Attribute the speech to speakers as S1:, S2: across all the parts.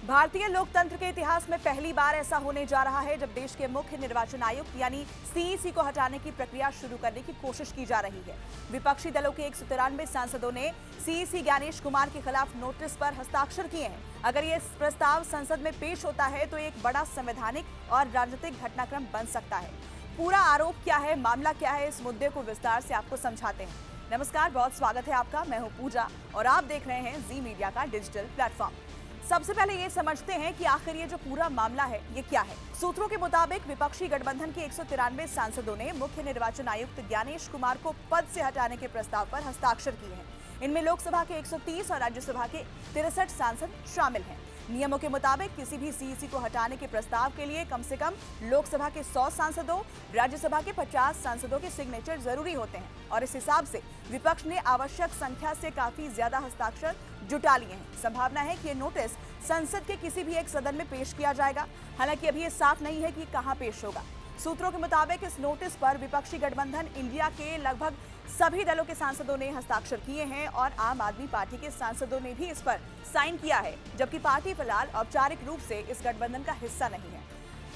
S1: भारतीय लोकतंत्र के इतिहास में पहली बार ऐसा होने जा रहा है जब देश के मुख्य निर्वाचन आयुक्त यानी सीईसी को हटाने की प्रक्रिया शुरू करने की कोशिश की जा रही है। विपक्षी दलों के 193 सांसदों ने सीईसी ज्ञानेश कुमार के खिलाफ नोटिस पर हस्ताक्षर किए हैं। अगर ये प्रस्ताव संसद में पेश होता है तो एक बड़ा संवैधानिक और राजनीतिक घटनाक्रम बन सकता है। पूरा आरोप क्या है, मामला क्या है, इस मुद्दे को विस्तार से आपको समझाते हैं। नमस्कार, बहुत स्वागत है आपका। मैं हूं पूजा और आप देख रहे हैं जी मीडिया का डिजिटल प्लेटफॉर्म। सबसे पहले ये समझते हैं कि आखिर ये जो पूरा मामला है ये क्या है। सूत्रों के मुताबिक विपक्षी गठबंधन के 193 सांसदों ने मुख्य निर्वाचन आयुक्त ज्ञानेश कुमार को पद से हटाने के प्रस्ताव पर हस्ताक्षर किए हैं। इनमें लोकसभा के 130 और राज्यसभा के 63 सांसद शामिल हैं। नियमों के मुताबिक किसी भी सीईसी को हटाने के प्रस्ताव के लिए कम से कम लोकसभा के 100 सांसदों, राज्यसभा के 50 सांसदों के सिग्नेचर जरूरी होते हैं और इस हिसाब से विपक्ष ने आवश्यक संख्या से काफी ज्यादा हस्ताक्षर जुटा लिए हैं। संभावना है कि ये नोटिस संसद के किसी भी एक सदन में पेश किया जाएगा। हालांकि अभी ये साफ नहीं है कि कहां पेश होगा। सूत्रों के मुताबिक इस नोटिस पर विपक्षी गठबंधन इंडिया के लगभग सभी दलों के सांसदों ने हस्ताक्षर किए हैं और आम आदमी पार्टी के सांसदों ने भी इस पर साइन किया है, जबकि पार्टी फिलहाल औपचारिक रूप से इस गठबंधन का हिस्सा नहीं है।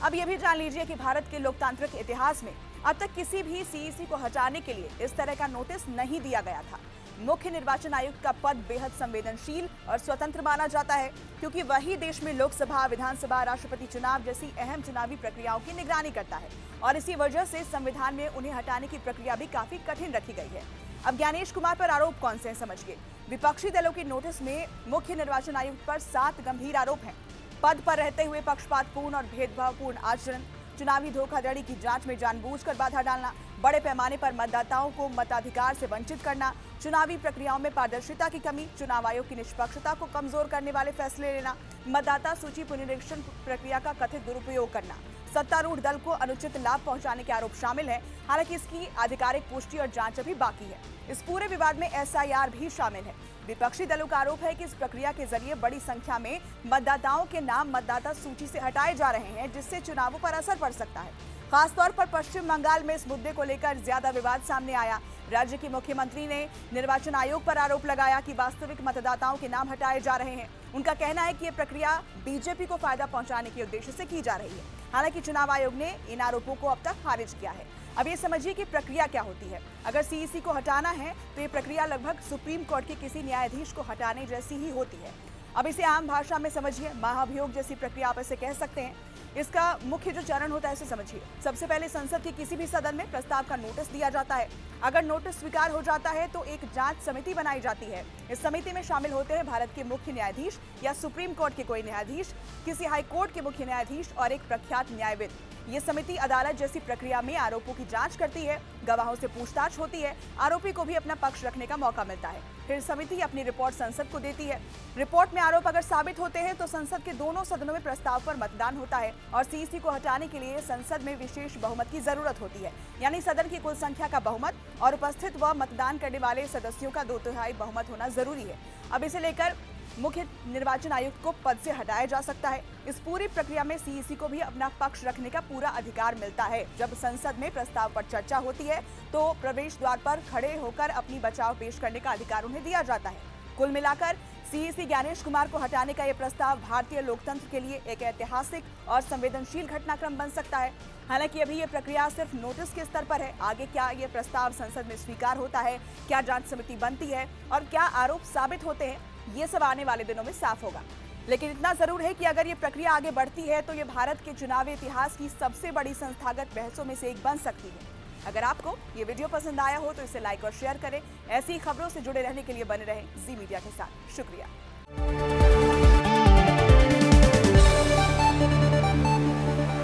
S1: अब यह भी जान लीजिए कि भारत के लोकतांत्रिक इतिहास में अब तक किसी भी सीईसी को हटाने के लिए इस तरह का नोटिस नहीं दिया गया था। मुख्य निर्वाचन आयुक्त का पद बेहद संवेदनशील और स्वतंत्र माना जाता है, क्योंकि वही देश में लोकसभा, विधानसभा, राष्ट्रपति चुनाव जैसी अहम चुनावी प्रक्रियाओं की निगरानी करता है और इसी वजह से संविधान में उन्हें हटाने की प्रक्रिया भी काफी कठिन रखी गई है। अब ज्ञानेश कुमार पर आरोप कौन से हैं, समझिए। विपक्षी दलों की नोटिस में मुख्य निर्वाचन आयुक्त पर 7 गंभीर आरोप हैं। पद पर रहते हुए पक्षपातपूर्ण और भेदभावपूर्ण आचरण, चुनावी धोखाधड़ी की जांच में जानबूझकर बाधा डालना, बड़े पैमाने पर मतदाताओं को मताधिकार से वंचित करना, चुनावी प्रक्रियाओं में पारदर्शिता की कमी, चुनाव आयोग की निष्पक्षता को कमजोर करने वाले फैसले लेना, मतदाता सूची पुनरीक्षण प्रक्रिया का कथित दुरुपयोग करना, सत्तारूढ़ दल को अनुचित लाभ पहुंचाने के आरोप शामिल हैं। हालांकि इसकी आधिकारिक पुष्टि और जांच अभी बाकी है। इस पूरे विवाद में एसआईआर भी शामिल है। विपक्षी दलों का आरोप है कि इस प्रक्रिया के जरिए बड़ी संख्या में मतदाताओं के नाम मतदाता सूची से हटाए जा रहे हैं, जिससे चुनावों पर असर पड़ सकता है। खासतौर पर पश्चिम बंगाल में इस मुद्दे को लेकर ज्यादा विवाद सामने आया। राज्य की मुख्यमंत्री ने निर्वाचन आयोग पर आरोप लगाया कि वास्तविक मतदाताओं के नाम हटाए जा रहे हैं। उनका कहना है कि ये प्रक्रिया बीजेपी को फायदा पहुंचाने के उद्देश्य से की जा रही है। हालांकि चुनाव आयोग ने इन आरोपों को अब तक खारिज किया है। अब ये समझिए कि प्रक्रिया क्या होती है। अगर सीईसी को हटाना है तो ये प्रक्रिया लगभग सुप्रीम कोर्ट के किसी न्यायाधीश को हटाने जैसी ही होती है। अब इसे आम भाषा में समझिए, महाभियोग जैसी प्रक्रिया आप इसे कह सकते हैं। इसका मुख्य जो चरण होता है इसे समझिए। सबसे पहले संसद के किसी भी सदन में प्रस्ताव का नोटिस दिया जाता है। अगर नोटिस स्वीकार हो जाता है तो एक जांच समिति बनाई जाती है। इस समिति में शामिल होते हैं भारत के मुख्य न्यायाधीश या सुप्रीम कोर्ट के कोई न्यायाधीश, किसी हाई कोर्ट के मुख्य न्यायाधीश और एक प्रख्यात न्यायविद। ये समिति अदालत जैसी प्रक्रिया में आरोपों की जांच करती है, गवाहों से पूछताछ होती है, आरोपी को भी अपना पक्ष रखने का मौका मिलता है। फिर समिति अपनी रिपोर्ट संसद को देती है। रिपोर्ट में आरोप अगर साबित होते हैं तो संसद के दोनों सदनों में प्रस्ताव पर मतदान होता है और सीईसी को हटाने के लिए संसद में विशेष बहुमत की जरूरत होती है, यानी सदन की कुल संख्या का बहुमत और उपस्थित व मतदान करने वाले सदस्यों का 2/3 बहुमत होना जरूरी है। अब इसे लेकर मुख्य निर्वाचन आयुक्त को पद से हटाया जा सकता है। इस पूरी प्रक्रिया में सीईसी को भी अपना पक्ष रखने का पूरा अधिकार मिलता है। जब संसद में प्रस्ताव पर चर्चा होती है तो प्रवेश द्वार पर खड़े होकर अपनी बचाव पेश करने का अधिकार उन्हें दिया जाता है। कुल मिलाकर सीईसी ज्ञानेश कुमार को हटाने का यह प्रस्ताव भारतीय लोकतंत्र के लिए एक ऐतिहासिक और संवेदनशील घटनाक्रम बन सकता है। हालांकि अभी ये प्रक्रिया सिर्फ नोटिस के स्तर पर है। आगे क्या ये प्रस्ताव संसद में स्वीकार होता है, क्या जांच समिति बनती है और क्या आरोप साबित होते हैं, ये सब आने वाले दिनों में साफ होगा। लेकिन इतना जरूर है कि अगर ये प्रक्रिया आगे बढ़ती है तो ये भारत के चुनावी इतिहास की सबसे बड़ी संस्थागत बहसों में से एक बन सकती है। अगर आपको ये वीडियो पसंद आया हो तो इसे लाइक और शेयर करें। ऐसी खबरों से जुड़े रहने के लिए बने रहें जी मीडिया के साथ। शुक्रिया।